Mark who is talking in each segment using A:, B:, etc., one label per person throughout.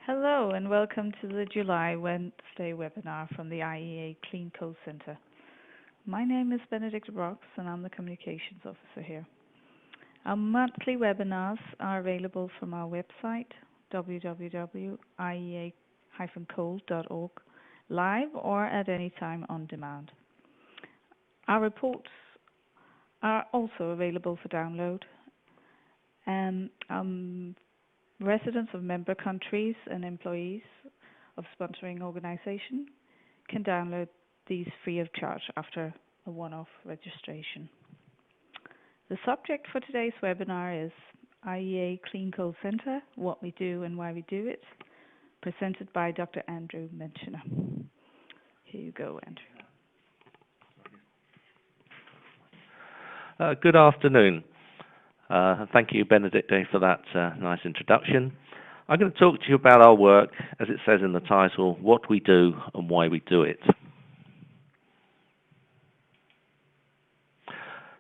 A: Hello and welcome to the July Wednesday webinar from the IEA Clean Coal Centre. My name is Benedicta Brox and I'm the Communications Officer here. Our monthly webinars are available from our website www.iea-coal.org live or at any time on demand. Our reports are also available for download. Residents of member countries and employees of sponsoring organization can download these free of charge after a one-off registration. The subject for today's webinar is IEA Clean Coal Centre, what we do and why we do it, presented by Dr. Andrew Minchener. Here you go, Andrew.
B: Good afternoon. Thank you, Benedicta, for that nice introduction. I'm going to talk to you about our work, as it says in the title, what we do and why we do it.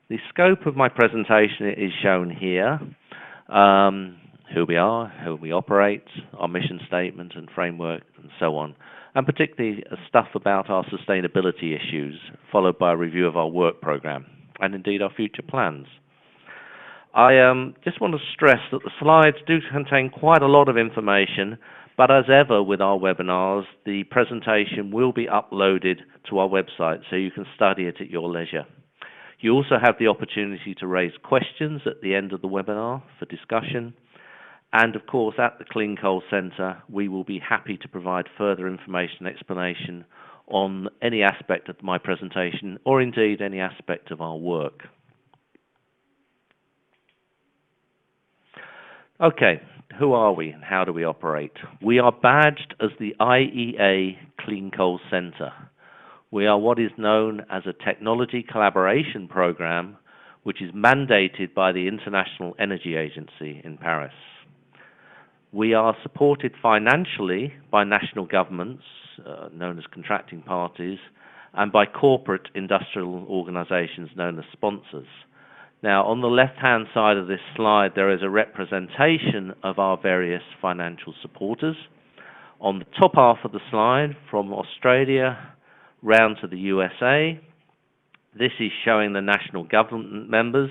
B: The scope of my presentation is shown here. Who we are, who we operate, our mission statement and framework, and so on. And particularly stuff about our sustainability issues, followed by a review of our work program, and indeed our future plans. I just want to stress that the slides do contain quite a lot of information, but as ever with our webinars, the presentation will be uploaded to our website so you can study it at your leisure. You also have the opportunity to raise questions at the end of the webinar for discussion. And of course, at the Clean Coal Centre, we will be happy to provide further information and explanation on any aspect of my presentation or indeed any aspect of our work. Okay, who are we and how do we operate? We are badged as the IEA Clean Coal Centre. We are what is known as a technology collaboration program, which is mandated by the International Energy Agency in Paris. We are supported financially by national governments, known as contracting parties, and by corporate industrial organizations known as sponsors. Now, on the left-hand side of this slide, there is a representation of our various financial supporters. On the top half of the slide, from Australia round to the USA, this is showing the national government members,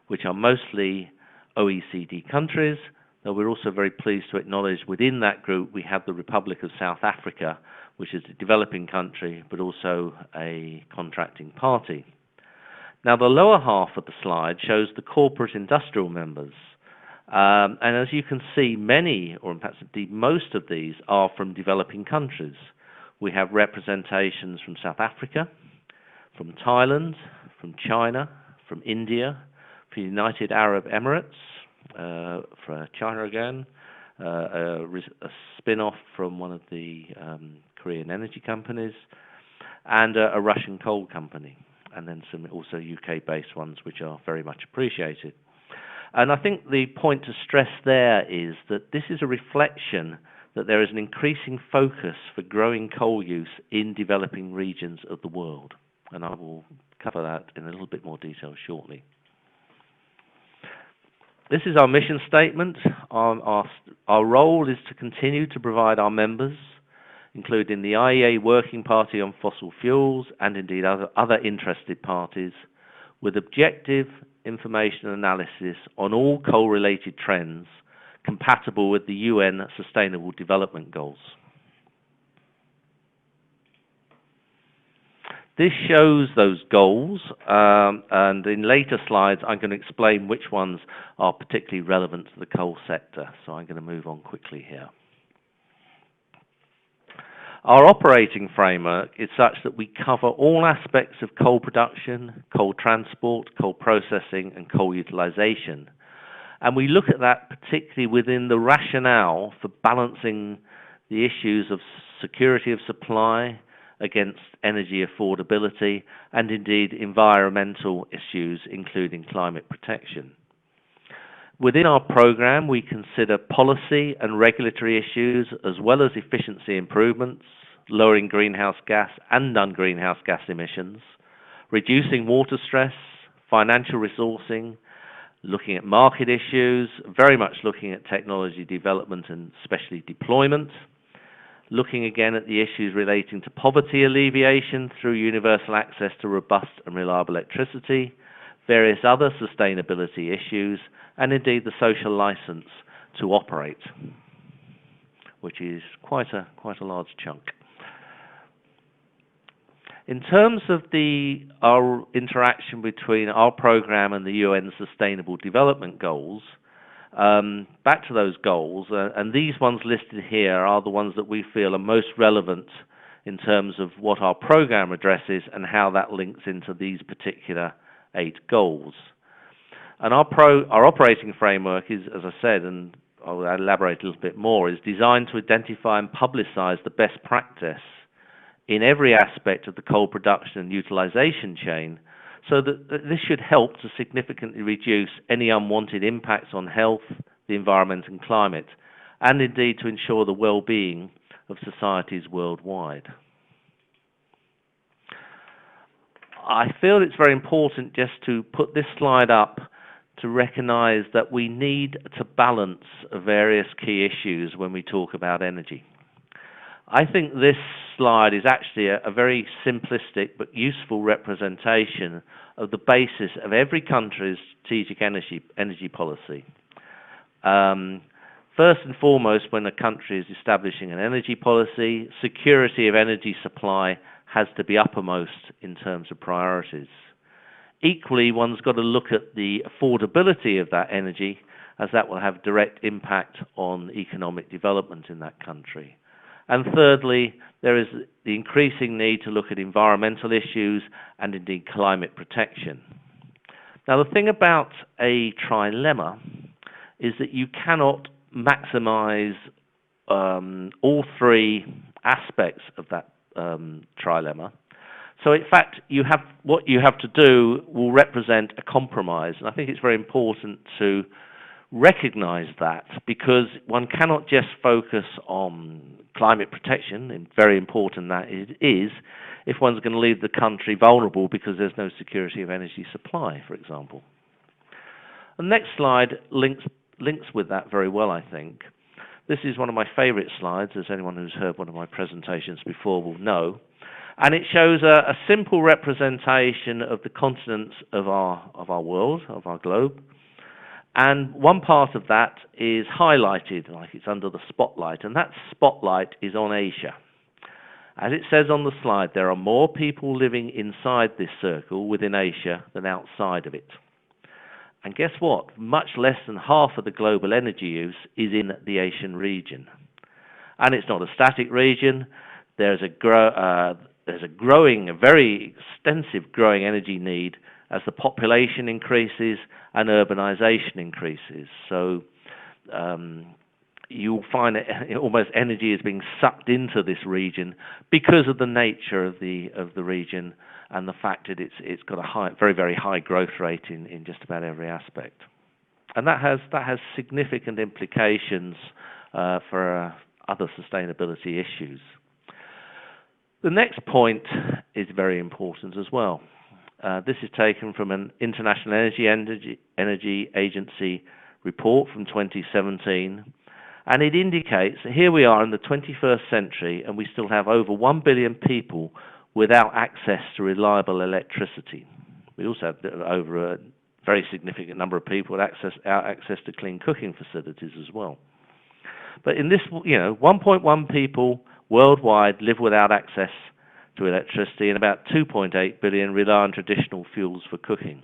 B: which are mostly OECD countries, though we're also very pleased to acknowledge within that group we have the Republic of South Africa, which is a developing country, but also a contracting party. Now, the lower half of the slide shows the corporate industrial members. And as you can see, many, or in fact indeed most of these, are from developing countries. We have representations from South Africa, from Thailand, from China, from India, from the United Arab Emirates, for China again, a spin-off from one of the Korean energy companies, and a Russian coal company. And then some also UK-based ones, which are very much appreciated. And I think the point to stress there is that this is a reflection that there is an increasing focus for growing coal use in developing regions of the world. And I will cover that in a little bit more detail shortly. This is our mission statement. Our role is to continue to provide our members, including the IEA Working Party on Fossil Fuels and indeed other interested parties, with objective information analysis on all coal-related trends compatible with the UN Sustainable Development Goals. This shows those goals, and in later slides I'm going to explain which ones are particularly relevant to the coal sector, so I'm going to move on quickly here. Our operating framework is such that we cover all aspects of coal production, coal transport, coal processing, and coal utilization. And we look at that particularly within the rationale for balancing the issues of security of supply against energy affordability and indeed environmental issues, including climate protection. Within our program, we consider policy and regulatory issues as well as efficiency improvements, lowering greenhouse gas and non-greenhouse gas emissions, reducing water stress, financial resourcing, looking at market issues, very much looking at technology development and especially deployment, looking again at the issues relating to poverty alleviation through universal access to robust and reliable electricity, various other sustainability issues, and indeed the social license to operate, which is quite a large chunk. In terms of our interaction between our program and the UN Sustainable Development Goals, back to those goals, and these ones listed here are the ones that we feel are most relevant in terms of what our program addresses and how that links into these particular 8 goals. And our operating framework is, as I said, and I'll elaborate a little bit more, is designed to identify and publicize the best practice in every aspect of the coal production and utilization chain, so that this should help to significantly reduce any unwanted impacts on health, the environment and climate, and indeed to ensure the well-being of societies worldwide. I feel it's very important just to put this slide up to recognize that we need to balance various key issues when we talk about energy. I think this slide is actually a very simplistic but useful representation of the basis of every country's strategic energy policy. First and foremost, when a country is establishing an energy policy, security of energy supply has to be uppermost in terms of priorities. Equally, one's got to look at the affordability of that energy, as that will have direct impact on economic development in that country. And thirdly, there is the increasing need to look at environmental issues and indeed climate protection. Now, the thing about a trilemma is that you cannot maximize all 3 aspects of that trilemma. So in fact, what you have to do will represent a compromise. And I think it's very important to recognize that, because one cannot just focus on climate protection, and very important that it is, if one's going to leave the country vulnerable because there's no security of energy supply, for example. The next slide links with that very well, I think. This is one of my favorite slides, as anyone who's heard one of my presentations before will know. And it shows a simple representation of the continents of our world, of our globe. And one part of that is highlighted, like it's under the spotlight, and that spotlight is on Asia. As it says on the slide, there are more people living inside this circle within Asia than outside of it. And guess what? Much less than half of the global energy use is in the Asian region. And it's not a static region. There's a very extensive growing energy need as the population increases and urbanization increases. So you'll find that almost energy is being sucked into this region because of the nature of the region and the fact that it's got a very high growth rate in just about every aspect. And that has significant implications for other sustainability issues. The next point is very important as well. This is taken from an International Energy Agency report from 2017, and it indicates that here we are in the 21st century and we still have over 1 billion people without access to reliable electricity. We also have over a very significant number of people with access to clean cooking facilities as well. But in this, 1.1 people worldwide live without access to electricity, and about 2.8 billion rely on traditional fuels for cooking.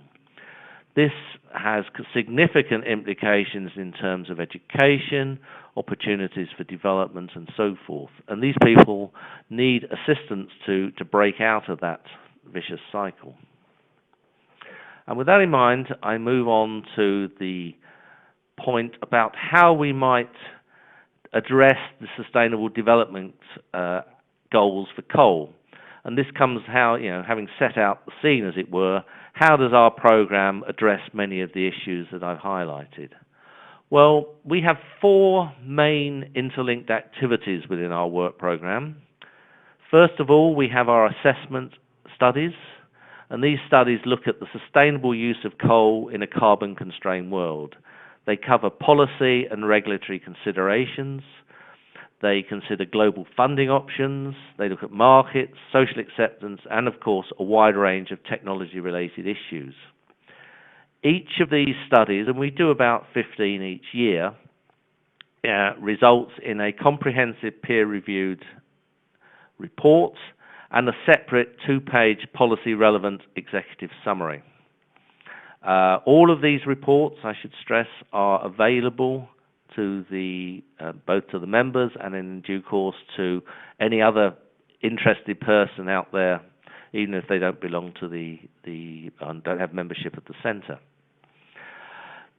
B: This has significant implications in terms of education, opportunities for development, and so forth. And these people need assistance to break out of that vicious cycle. And with that in mind, I move on to the point about how we might address the sustainable development goals for coal. And this comes having set out the scene, as it were, how does our program address many of the issues that I've highlighted? Well, we have 4 main interlinked activities within our work program. First of all, we have our assessment studies, And these studies look at the sustainable use of coal in a carbon-constrained world. They cover policy and regulatory considerations. They consider global funding options. They look at markets, social acceptance, and of course, a wide range of technology-related issues. Each of these studies, and we do about 15 each year, results in a comprehensive peer-reviewed report and a separate 2-page policy-relevant executive summary. All of these reports, I should stress, are available to both to the members and in due course to any other interested person out there, even if they don't belong to don't have membership at the centre.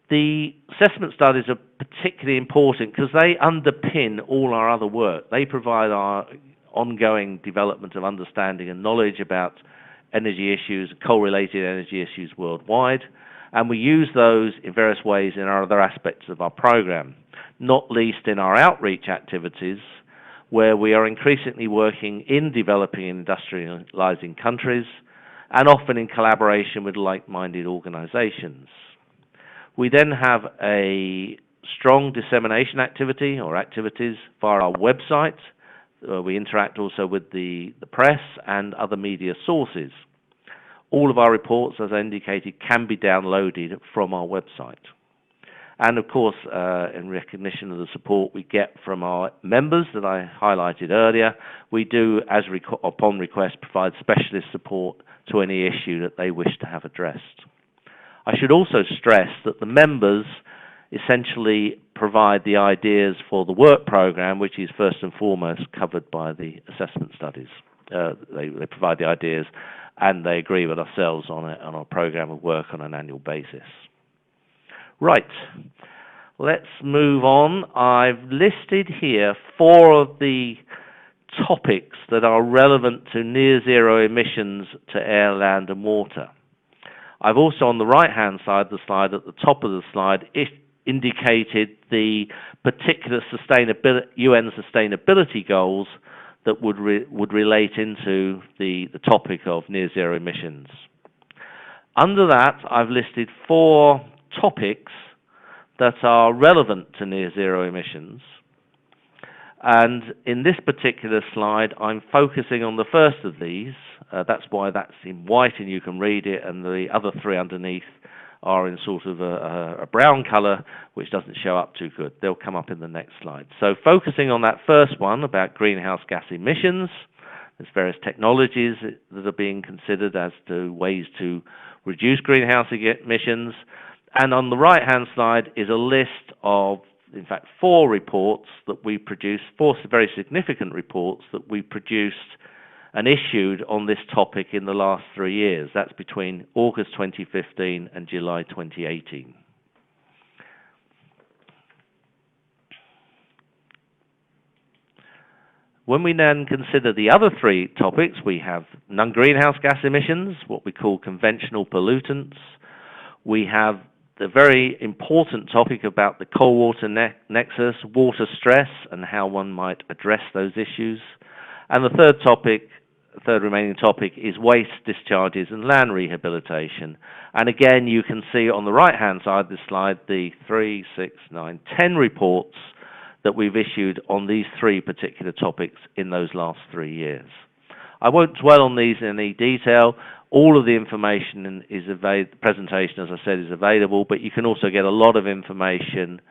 B: The assessment studies are particularly important because they underpin all our other work. They provide our ongoing development of understanding and knowledge about energy issues, coal-related energy issues worldwide, and we use those in various ways in our other aspects of our program, not least in our outreach activities, where we are increasingly working in developing and industrializing countries, and often in collaboration with like-minded organizations. We then have a strong dissemination activity or activities via our website. We interact also with the press and other media sources. All of our reports, as I indicated, can be downloaded from our website. And of course, in recognition of the support we get from our members that I highlighted earlier, we do, upon request, provide specialist support to any issue that they wish to have addressed. I should also stress that the members essentially provide the ideas for the work program, which is first and foremost covered by the assessment studies. They provide the ideas and they agree with ourselves on our program of work on an annual basis. Right, let's move on. I've listed here 4 of the topics that are relevant to near zero emissions to air, land and water. I've also on the right-hand side of the slide, at the top of the slide, indicated the particular UN sustainability goals that would relate into the topic of near zero emissions. Under that, I've listed 4 topics that are relevant to near zero emissions. And in this particular slide, I'm focusing on the first of these. That's why that's in white and you can read it, and the other 3 underneath are in sort of a brown color, which doesn't show up too good. They'll come up in the next slide. So focusing on that first one about greenhouse gas emissions, there's various technologies that are being considered as to ways to reduce greenhouse emissions. And on the right-hand side is a list of, in fact, 4 reports that we produced, 4 very significant reports that we produced and issued on this topic in the last 3 years. That's between August 2015 and July 2018. When we then consider the other 3 topics, we have non-greenhouse gas emissions, what we call conventional pollutants. We have the very important topic about the coal-water nexus, water stress, and how one might address those issues. And the third remaining topic is waste discharges and land rehabilitation. And again, you can see on the right-hand side of the slide the 3, 6, 9, 10 reports that we've issued on these 3 particular topics in those last 3 years. I won't dwell on these in any detail. All of the information is available. The presentation, as I said, is available, but you can also get a lot of information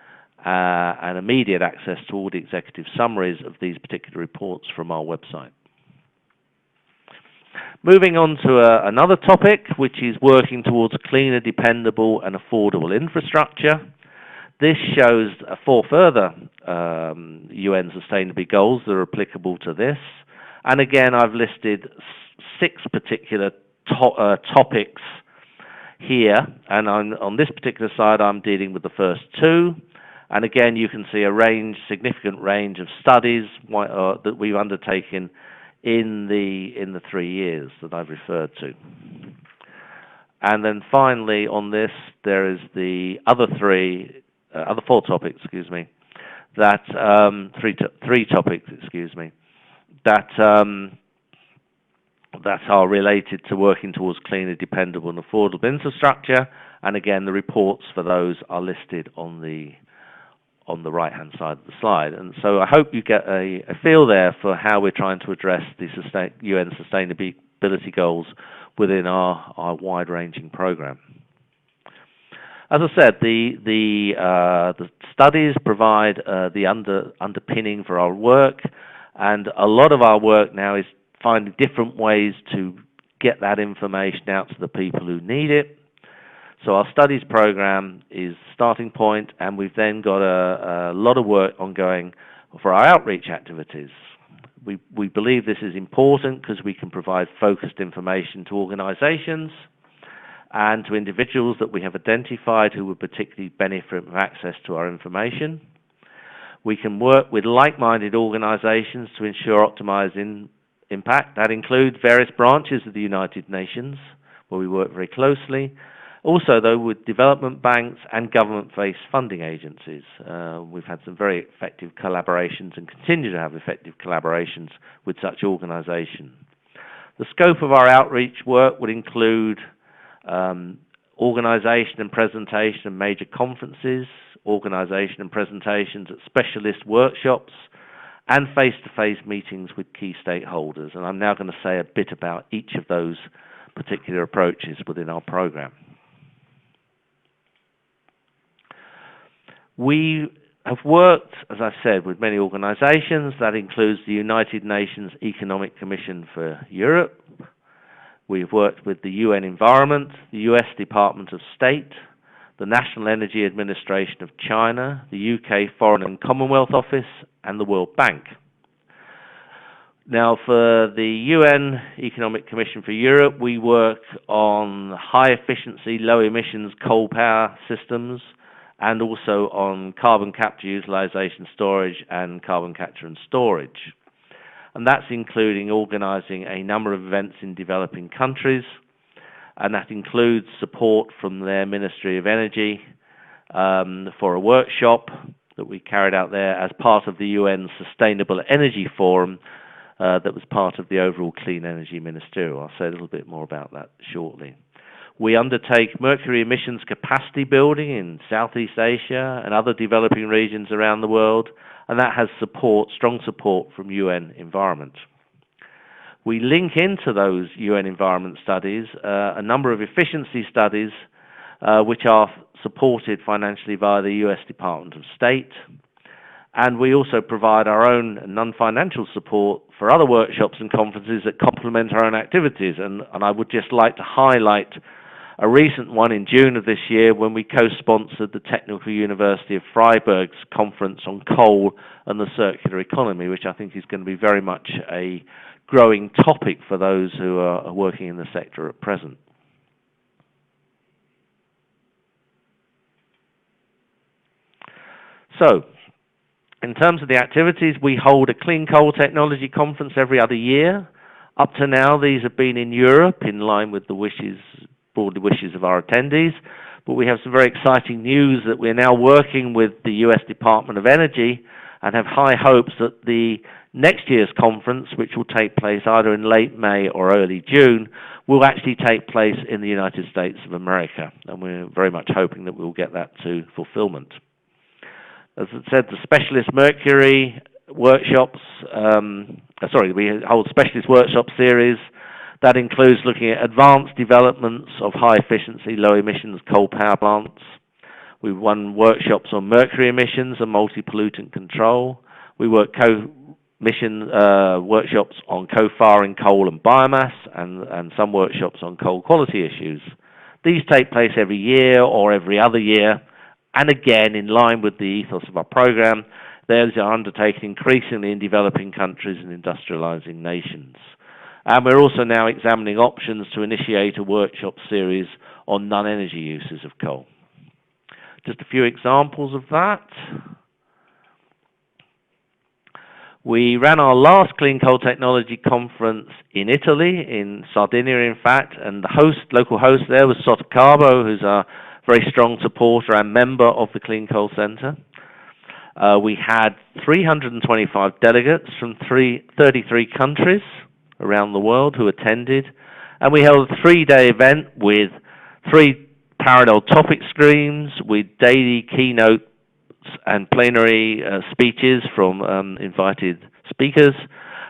B: and immediate access to all the executive summaries of these particular reports from our website. Moving on to another topic, which is working towards a cleaner, dependable and affordable infrastructure. This shows 4 further UN sustainability goals that are applicable to this. And again, I've listed 6 particular topics here, and on this particular slide I'm dealing with the first 2, and again you can see a significant range of studies that we've undertaken in the 3 years that I've referred to. And then finally on this there is the other 4 topics, that 3 topics, that that are related to working towards cleaner, dependable and affordable infrastructure. And again, the reports for those are listed on the right-hand side of the slide. And so I hope you get a feel there for how we're trying to address the UN sustainability goals within our wide-ranging program. As I said, the studies provide the underpinning for our work, and a lot of our work now is finding different ways to get that information out to the people who need it. So our studies program is the starting point, and we've then got a lot of work ongoing for our outreach activities. We believe this is important because we can provide focused information to organizations and to individuals that we have identified who would particularly benefit from access to our information. We can work with like-minded organizations to ensure optimizing impact. That includes various branches of the United Nations, where we work very closely. Also, though, with development banks and government-based funding agencies. We've had some very effective collaborations and continue to have effective collaborations with such organizations. The scope of our outreach work would include organization and presentation of major conferences, organization and presentations at specialist workshops, and face-to-face meetings with key stakeholders. And I'm now going to say a bit about each of those particular approaches within our program. We have worked, as I said, with many organizations. That includes the United Nations Economic Commission for Europe. We've worked with the UN Environment, the US Department of State, the National Energy Administration of China, the UK Foreign and Commonwealth Office, and the World Bank. Now, for the UN Economic Commission for Europe, we work on high-efficiency, low-emissions coal power systems, and also on carbon capture, utilization, storage, and carbon capture and storage. And that's including organizing a number of events in developing countries, and that includes support from their Ministry of Energy for a workshop that we carried out there as part of the UN Sustainable Energy Forum that was part of the overall Clean Energy Ministerial. I'll say a little bit more about that shortly. We undertake mercury emissions capacity building in Southeast Asia and other developing regions around the world, and that has strong support from UN Environment. We link into those UN Environment studies a number of efficiency studies which are supported financially via the US Department of State, and we also provide our own non-financial support for other workshops and conferences that complement our own activities. And I would just like to highlight a recent one in June of this year when we co-sponsored the Technical University of Freiburg's conference on coal and the circular economy, which I think is going to be very much a growing topic for those who are working in the sector at present. So, in terms of the activities, we hold a Clean Coal Technology Conference every other year. Up to now, these have been in Europe, in line with the broad wishes of our attendees. But we have some very exciting news that we're now working with the US Department of Energy and have high hopes that the next year's conference, which will take place either in late May or early June, will actually take place in the United States of America. And we're very much hoping that we'll get that to fulfillment. As I said, the specialist mercury workshops, we hold specialist workshop series. That includes looking at advanced developments of high-efficiency, low-emissions coal power plants. We've run workshops on mercury emissions and multi-pollutant control. We work workshops on co-firing coal and biomass, and some workshops on coal quality issues. These take place every year or every other year, and again, in line with the ethos of our program, those are undertaken increasingly in developing countries and industrializing nations. And we're also now examining options to initiate a workshop series on non-energy uses of coal. Just a few examples of that. We ran our last Clean Coal Technology Conference in Italy, in Sardinia in fact, and the local host there was Sottocabo, who's a very strong supporter and member of the Clean Coal Centre. We had 325 delegates from 33 countries, around the world who attended. And we held a 3-day event with 3 parallel topic streams with daily keynotes and plenary speeches from invited speakers.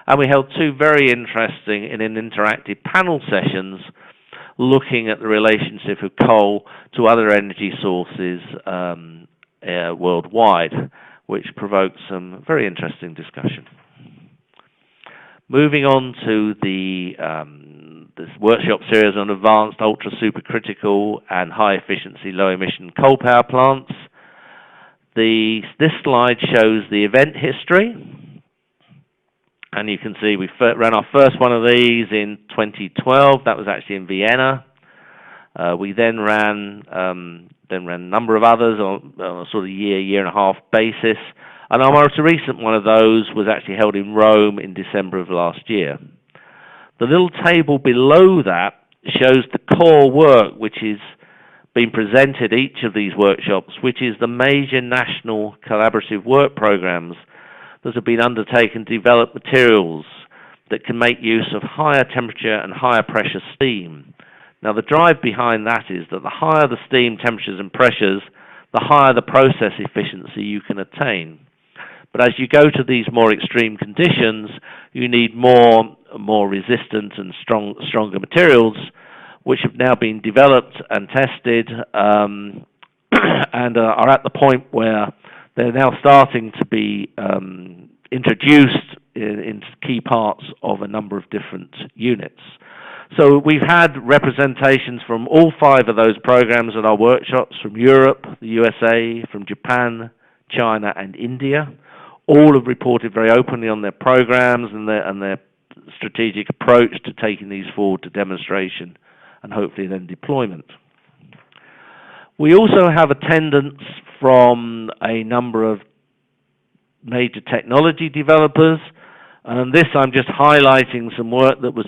B: And we held 2 very interesting and interactive panel sessions looking at the relationship of coal to other energy sources worldwide, which provoked some very interesting discussion. Moving on to this workshop series on advanced ultra supercritical and high efficiency low emission coal power plants. This slide shows the event history, and you can see we ran our first one of these in 2012. That was actually in Vienna. We then ran a number of others on a sort of year and a half basis. And our most recent one of those was actually held in Rome in December of last year. The little table below that shows the core work which is being presented each of these workshops, which is the major national collaborative work programs that have been undertaken to develop materials that can make use of higher temperature and higher pressure steam. Now, the drive behind that is that the higher the steam temperatures and pressures, the higher the process efficiency you can attain. But as you go to these more extreme conditions, you need more resistant and stronger materials, which have now been developed and tested and are at the point where they're now starting to be introduced into key parts of a number of different units. So we've had representations from all 5 of those programs at our workshops, from Europe, the USA, from Japan, China, and India. All have reported very openly on their programs and their strategic approach to taking these forward to demonstration and hopefully then deployment. We also have attendance from a number of major technology developers, and this I'm just highlighting some work that was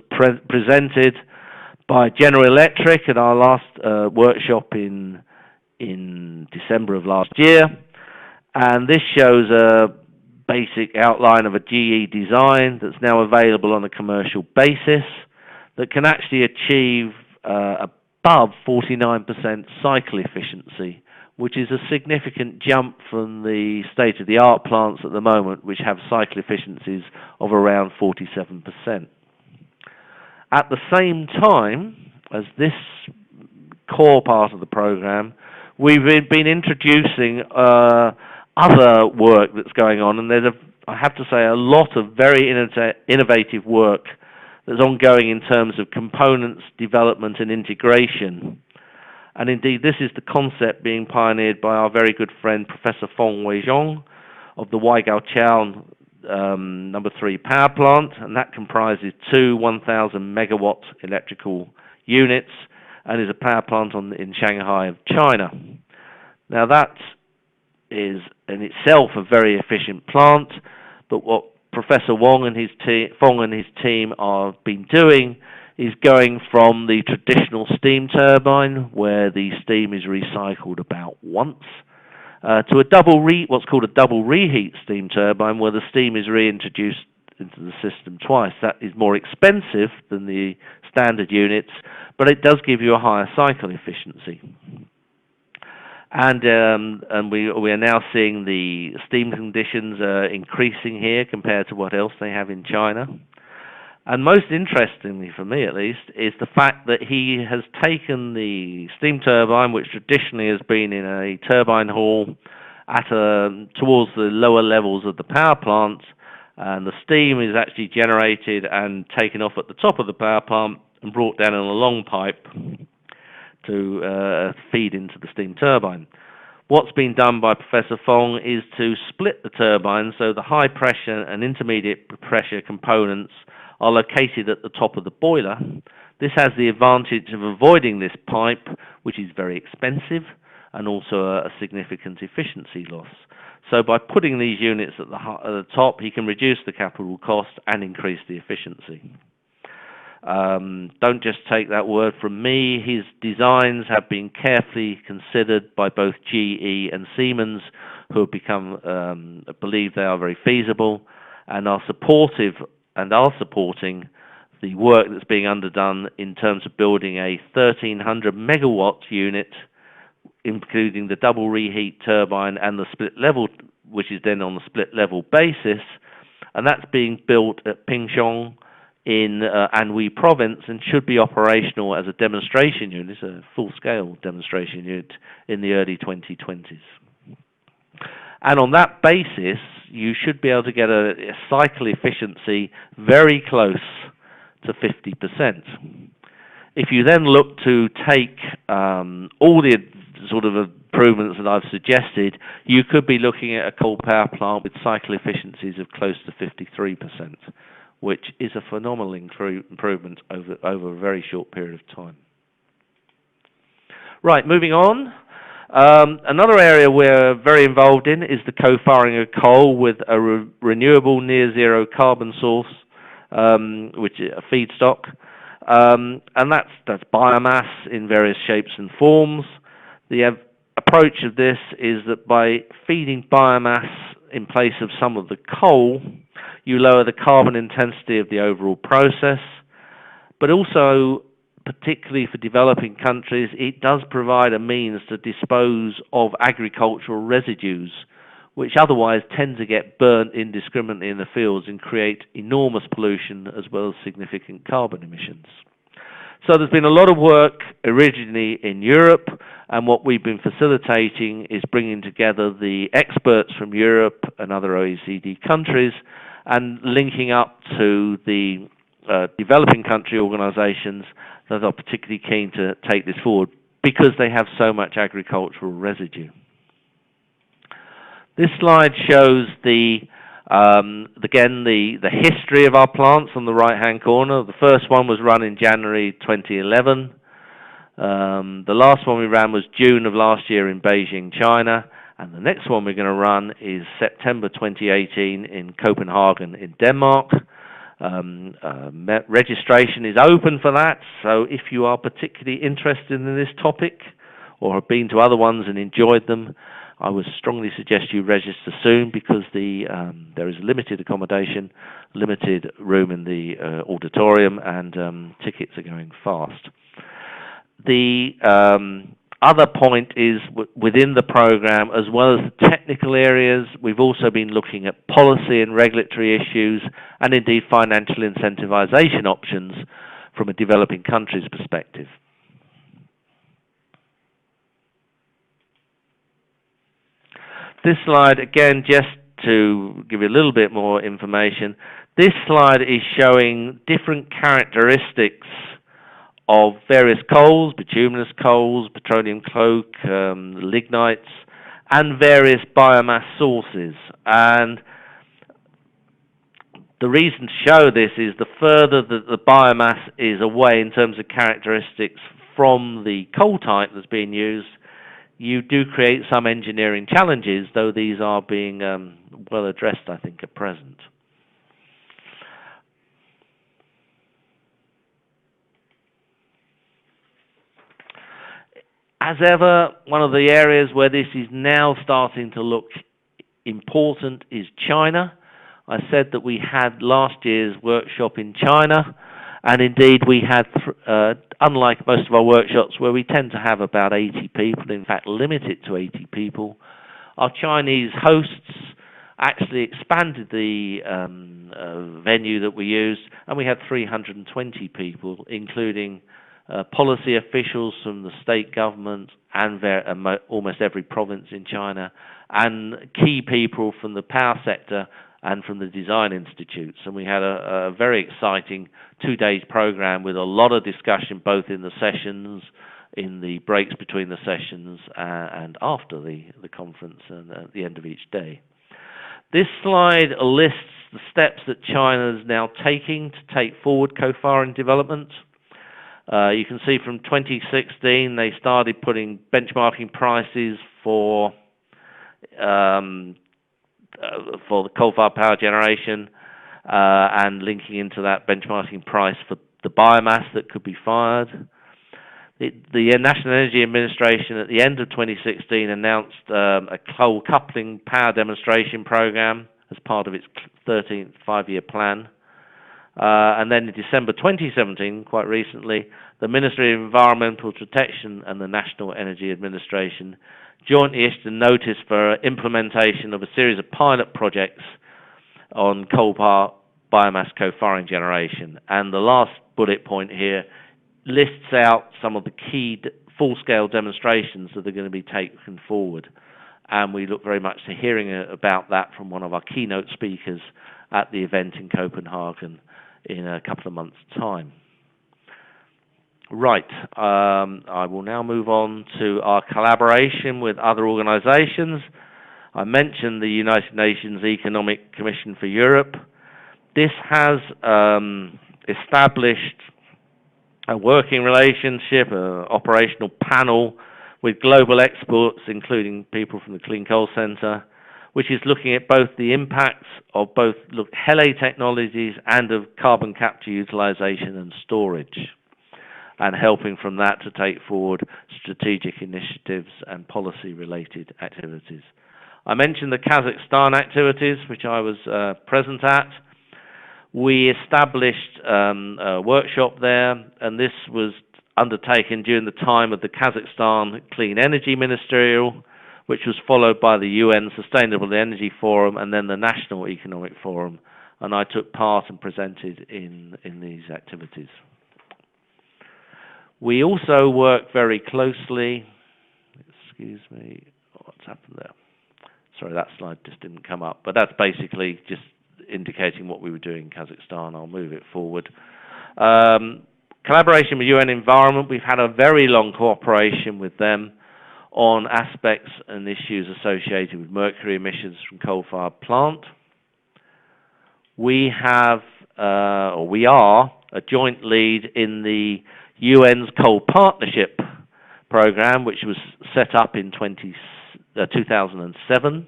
B: presented by General Electric at our last workshop in December of last year. And this shows a basic outline of a GE design that's now available on a commercial basis that can actually achieve above 49% cycle efficiency, which is a significant jump from the state-of-the-art plants at the moment, which have cycle efficiencies of around 47%. At the same time as this core part of the program, we've been introducing other work that's going on, and there's I have to say, a lot of very innovative work that's ongoing in terms of components development and integration. And indeed, this is the concept being pioneered by our very good friend, Professor Feng Weizhong of the Waigaoqiao number 3 power plant, and that comprises 2 1,000 megawatt electrical units and is a power plant in Shanghai of China. Now that is in itself a very efficient plant, but what Professor Feng and his team have been doing is going from the traditional steam turbine, where the steam is recycled about once, to what's called a double reheat steam turbine, where the steam is reintroduced into the system twice. That is more expensive than the standard units, but it does give you a higher cycle efficiency. And we are now seeing the steam conditions increasing here compared to what else they have in China. And most interestingly, for me at least, is the fact that he has taken the steam turbine, which traditionally has been in a turbine hall towards the lower levels of the power plant, and the steam is actually generated and taken off at the top of the power plant and brought down in a long pipe to feed into the steam turbine. What's been done by Professor Feng is to split the turbine so the high pressure and intermediate pressure components are located at the top of the boiler. This has the advantage of avoiding this pipe, which is very expensive, and also a significant efficiency loss. So by putting these units at the top, he can reduce the capital cost and increase the efficiency. Don't just take that word from me. His designs have been carefully considered by both GE and Siemens, who have believe they are very feasible and are supporting the work that's being underdone in terms of building a 1,300 megawatt unit, including the double reheat turbine and the split level, which is then on the split level basis, and that's being built at Pingchong in Anhui province and should be operational as a demonstration unit, a full-scale demonstration unit, in the early 2020s. And on that basis, you should be able to get a cycle efficiency very close to 50%. If you then look to take all the sort of improvements that I've suggested, you could be looking at a coal power plant with cycle efficiencies of close to 53%, which is a phenomenal improvement over a very short period of time. Right, moving on. Another area we're very involved in is the co-firing of coal with a renewable near-zero carbon source, which is a feedstock. And that's biomass in various shapes and forms. The approach of this is that by feeding biomass in place of some of the coal, you lower the carbon intensity of the overall process, but also, particularly for developing countries, it does provide a means to dispose of agricultural residues, which otherwise tend to get burnt indiscriminately in the fields and create enormous pollution as well as significant carbon emissions. So there's been a lot of work originally in Europe, and what we've been facilitating is bringing together the experts from Europe and other OECD countries and linking up to the developing country organizations that are particularly keen to take this forward because they have so much agricultural residue. This slide shows again the history of our plants on the right-hand corner. The first one was run in January 2011. The last one we ran was June of last year in Beijing, China. And the next one we're going to run is September 2018 in Copenhagen in Denmark. Registration is open for that, so if you are particularly interested in this topic or have been to other ones and enjoyed them, I would strongly suggest you register soon because there is limited accommodation, limited room in the auditorium, and tickets are going fast. The other point is within the program, as well as the technical areas, we've also been looking at policy and regulatory issues and indeed financial incentivization options from a developing countries perspective. This slide, again, just to give you a little bit more information, this slide is showing different characteristics of various coals, bituminous coals, petroleum coke, lignites, and various biomass sources. And the reason to show this is the further that the biomass is away in terms of characteristics from the coal type that's being used, you do create some engineering challenges, though these are being well addressed, I think, at present. As ever, one of the areas where this is now starting to look important is China. I said that we had last year's workshop in China, and indeed we had, unlike most of our workshops where we tend to have about 80 people, in fact limit it to 80 people, our Chinese hosts actually expanded the venue that we used, and we had 320 people, including policy officials from the state government and almost every province in China, and key people from the power sector and from the design institutes. And we had a very exciting 2 days program with a lot of discussion both in the sessions, in the breaks between the sessions, and after the conference and at the end of each day. This slide lists the steps that China is now taking to take forward co-firing development. You can see from 2016 they started putting benchmarking prices for the coal-fired power generation and linking into that benchmarking price for the biomass that could be fired. The National Energy Administration at the end of 2016 announced a coal coupling power demonstration program as part of its 13th five-year plan. And then in December 2017, quite recently, the Ministry of Environmental Protection and the National Energy Administration jointly issued a notice for implementation of a series of pilot projects on coal-biomass co-firing generation. And the last bullet point here lists out some of the key full-scale demonstrations that are going to be taken forward. And we look very much to hearing about that from one of our keynote speakers at the event in Copenhagen in a couple of months' time. Right, I will now move on to our collaboration with other organizations. I mentioned the United Nations Economic Commission for Europe. This has established a working relationship, an operational panel with global experts, including people from the Clean Coal Centre, which is looking at both the impacts of both HELE technologies and of carbon capture utilization and storage, and helping from that to take forward strategic initiatives and policy-related activities. I mentioned the Kazakhstan activities, which I was present at. We established a workshop there, and this was undertaken during the time of the Kazakhstan Clean Energy Ministerial, which was followed by the UN Sustainable Energy Forum and then the National Economic Forum, and I took part and presented in these activities. We also work very closely, excuse me, what's happened there? Sorry, that slide just didn't come up, but that's basically just indicating what we were doing in Kazakhstan. I'll move it forward. Collaboration with UN Environment, we've had a very long cooperation with them on aspects and issues associated with mercury emissions from coal-fired plant. We have, or we are, a joint lead in the UN's Coal Partnership Program, which was set up in 2007.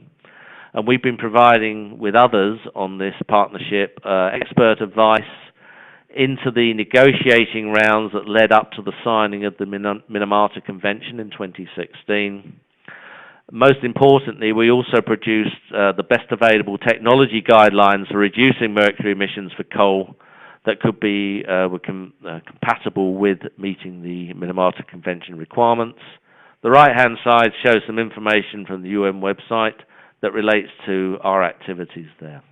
B: And we've been providing with others on this partnership expert advice into the negotiating rounds that led up to the signing of the Minamata Convention in 2016. Most importantly, we also produced the best available technology guidelines for reducing mercury emissions for coal that could be compatible with meeting the Minamata Convention requirements. The right-hand side shows some information from the UN website that relates to our activities there.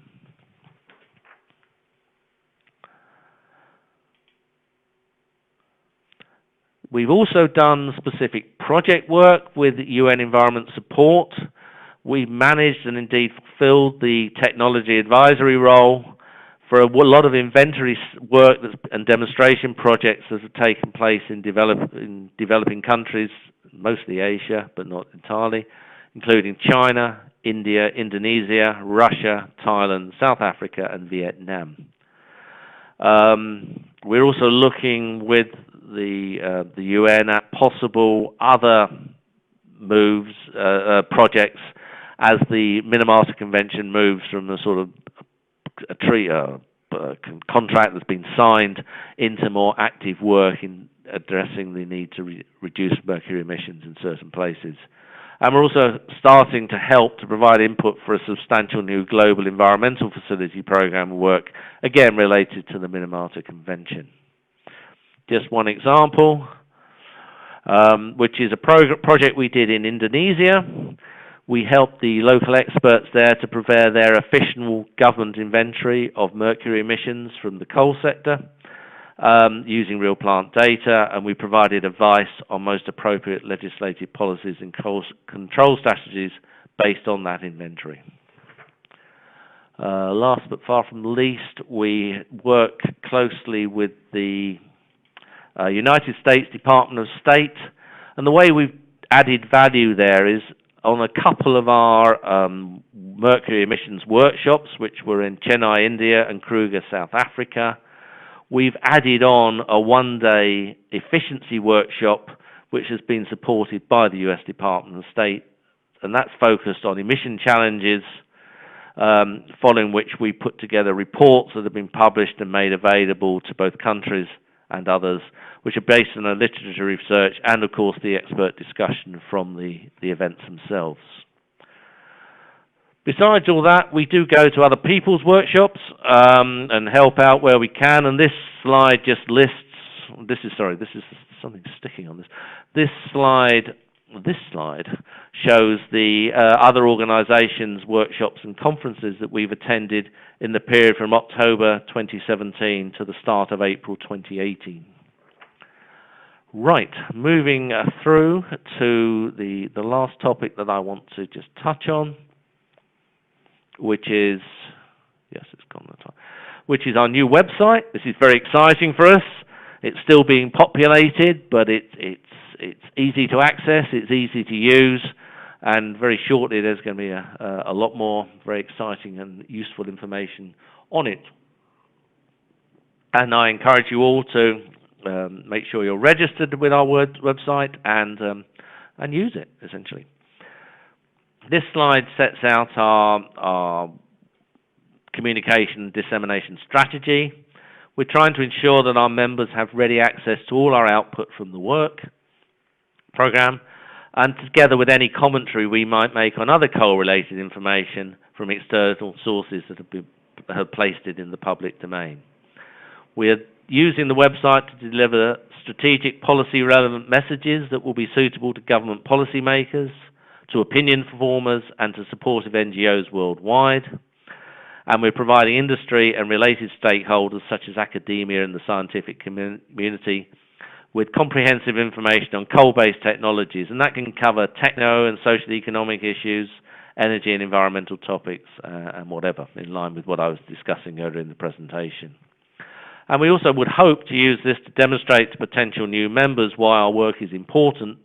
B: We've also done specific project work with UN Environment Support. We've managed and indeed fulfilled the technology advisory role for a lot of inventory work and demonstration projects that have taken place in developing countries, mostly Asia, but not entirely, including China, India, Indonesia, Russia, Thailand, South Africa, and Vietnam. We're also looking with the UN at possible other moves, projects, as the Minamata Convention moves from a sort of a contract that's been signed into more active work in addressing the need to reduce mercury emissions in certain places. And we're also starting to help to provide input for a substantial new global environmental facility program of work, again related to the Minamata Convention. Just one example, which is a project we did in Indonesia. We helped the local experts there to prepare their official government inventory of mercury emissions from the coal sector, using real plant data, and we provided advice on most appropriate legislative policies and control strategies based on that inventory. Last but far from least, we work closely with the United States Department of State, and the way we've added value there is on a couple of our mercury emissions workshops, which were in Chennai, India, and Kruger, South Africa. We've added on a one-day efficiency workshop, which has been supported by the US Department of State, and that's focused on emission challenges, following which we put together reports that have been published and made available to both countries and others, which are based on a literature research and, of course, the expert discussion from the events themselves. Besides all that, we do go to other people's workshops and help out where we can. And this slide just lists. This is something sticking on this. This slide shows the other organisations, workshops and conferences that we've attended in the period from October 2017 to the start of April 2018. Right, moving through to the last topic that I want to just touch on, which is, yes, it's gone the time, which is our new website. This is very exciting for us. It's still being populated, but it's easy to access, it's easy to use, and very shortly there's going to be a lot more very exciting and useful information on it. And I encourage you all to make sure you're registered with our website and use it, essentially. This slide sets out our communication dissemination strategy. We're trying to ensure that our members have ready access to all our output from the work program, and together with any commentary we might make on other coal-related information from external sources that have placed it in the public domain. We are using the website to deliver strategic policy-relevant messages that will be suitable to government policymakers, to opinion formers, and to supportive NGOs worldwide. And we're providing industry and related stakeholders such as academia and the scientific community with comprehensive information on coal-based technologies, and that can cover techno and socio-economic issues, energy and environmental topics, and whatever, in line with what I was discussing earlier in the presentation. And we also would hope to use this to demonstrate to potential new members why our work is important,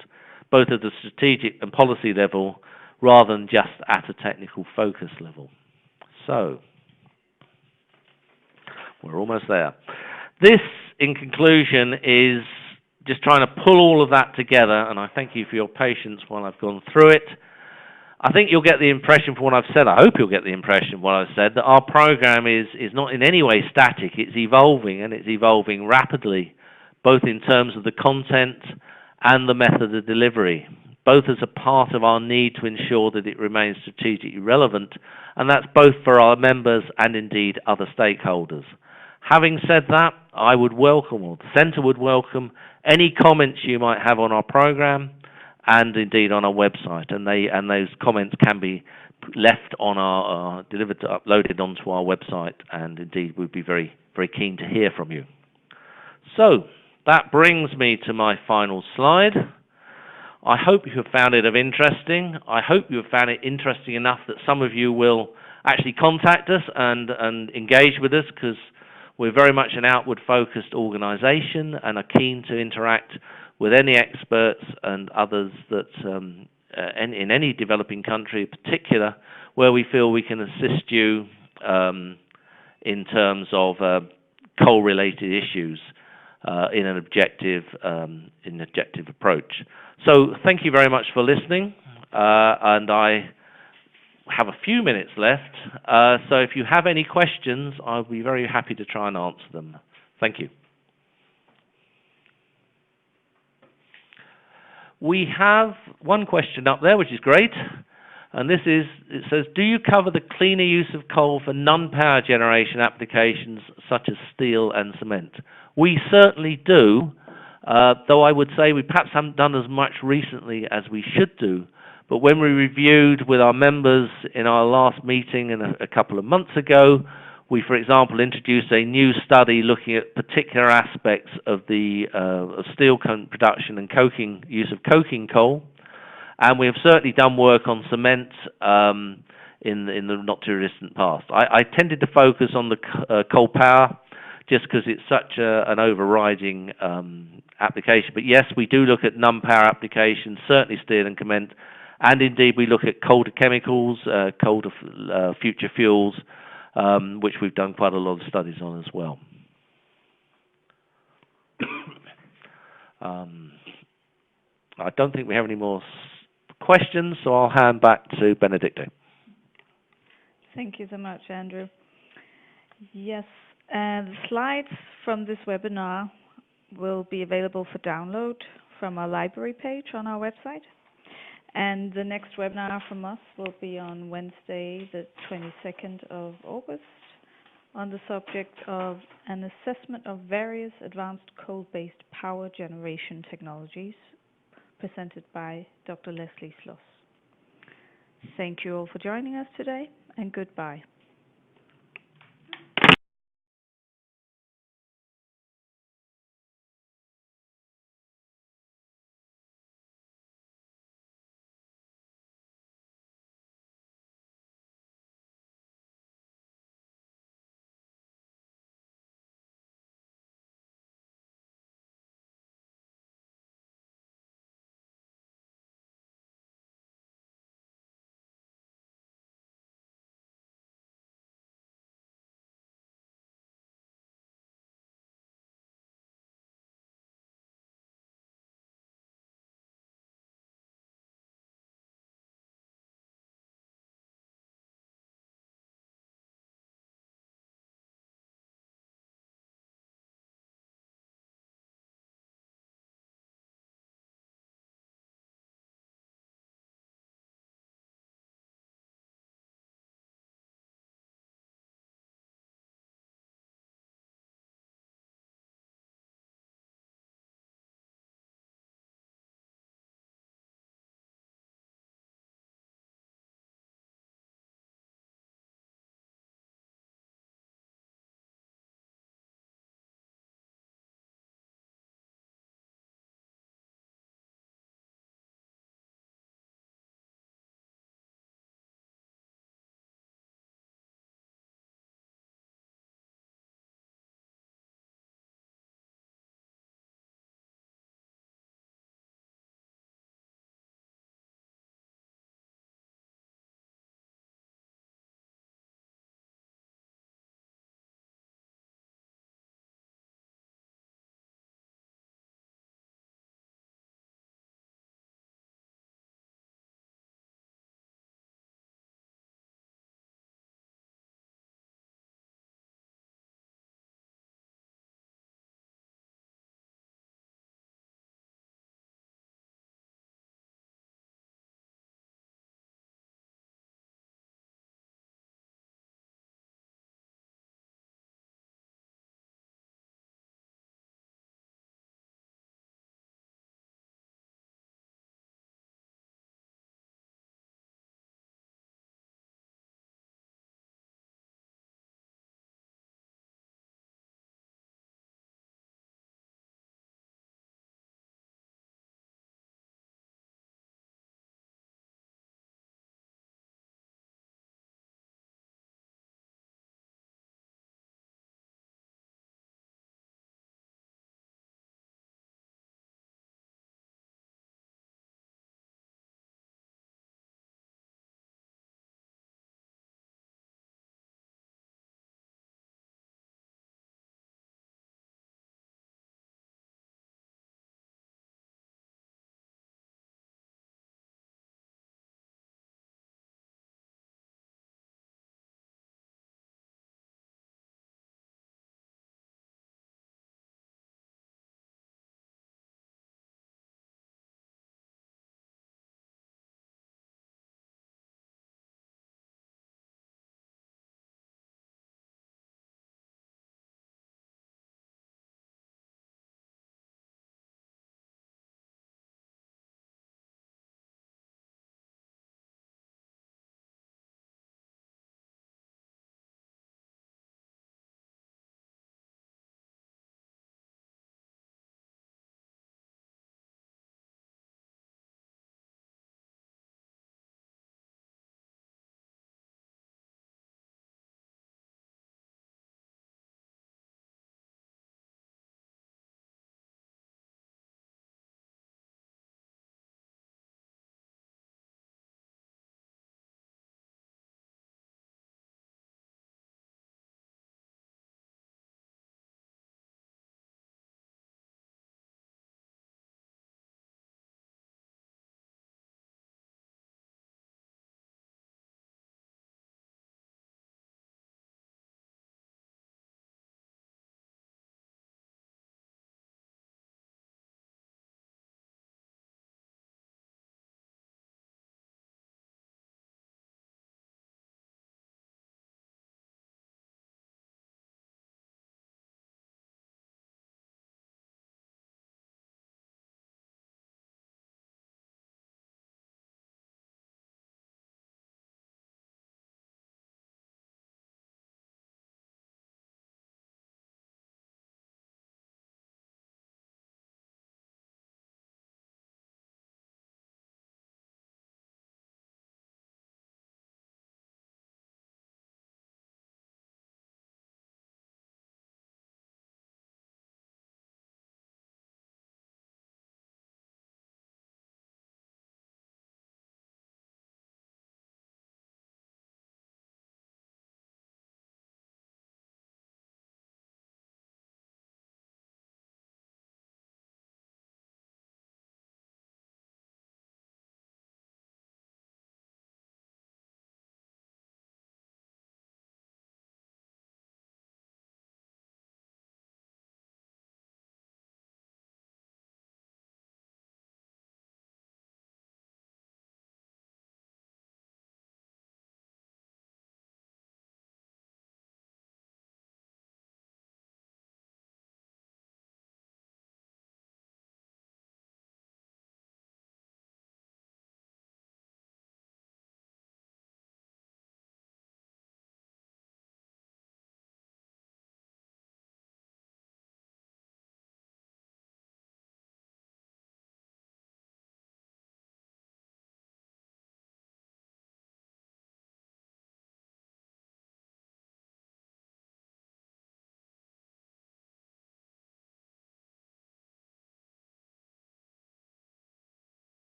B: both at the strategic and policy level, rather than just at a technical focus level. So, we're almost there. This, in conclusion, is just trying to pull all of that together, and I thank you for your patience while I've gone through it. I think you'll get the impression from what I've said, I hope you'll get the impression from what I've said, that our program is not in any way static. It's evolving, and it's evolving rapidly, both in terms of the content and the method of delivery, both as a part of our need to ensure that it remains strategically relevant, and that's both for our members and indeed other stakeholders. Having said that, I would welcome, or the Centre would welcome, any comments you might have on our program and indeed on our website, and those comments can be left on our uploaded onto our website, and indeed we'd be very, very keen to hear from you. So that brings me to my final slide. I hope you have found it interesting. I hope you have found it interesting enough that some of you will actually contact us and engage with us, because we're very much an outward-focused organisation and are keen to interact with any experts and others that in any developing country in particular, where we feel we can assist you in terms of coal-related issues in an objective approach. So thank you very much for listening, and I have a few minutes left, so if you have any questions, I'll be very happy to try and answer them. Thank you. We have one question up there, which is great, and this is, it says, do you cover the cleaner use of coal for non-power generation applications such as steel and cement? We certainly do, though I would say we perhaps haven't done as much recently as we should do. But when we reviewed with our members in our last meeting a couple of months ago, we, for example, introduced a new study looking at particular aspects of the steel production and use of coking coal. And we have certainly done work on cement in the not-too-distant past. I tended to focus on the coal power just because it's such an overriding application. But yes, we do look at non-power applications, certainly steel and cement. And indeed, we look at coal to chemicals, coal to future fuels, which we've done quite a lot of studies on as well. I don't think we have any more questions, so I'll hand back to Benedicte.
A: Thank you so much, Andrew. Yes, the slides from this webinar will be available for download from our library page on our website. And the next webinar from us will be on Wednesday, the 22nd of August, on the subject of an assessment of various advanced coal-based power generation technologies, presented by Dr. Leslie Sloss. Thank you all for joining us today, and goodbye.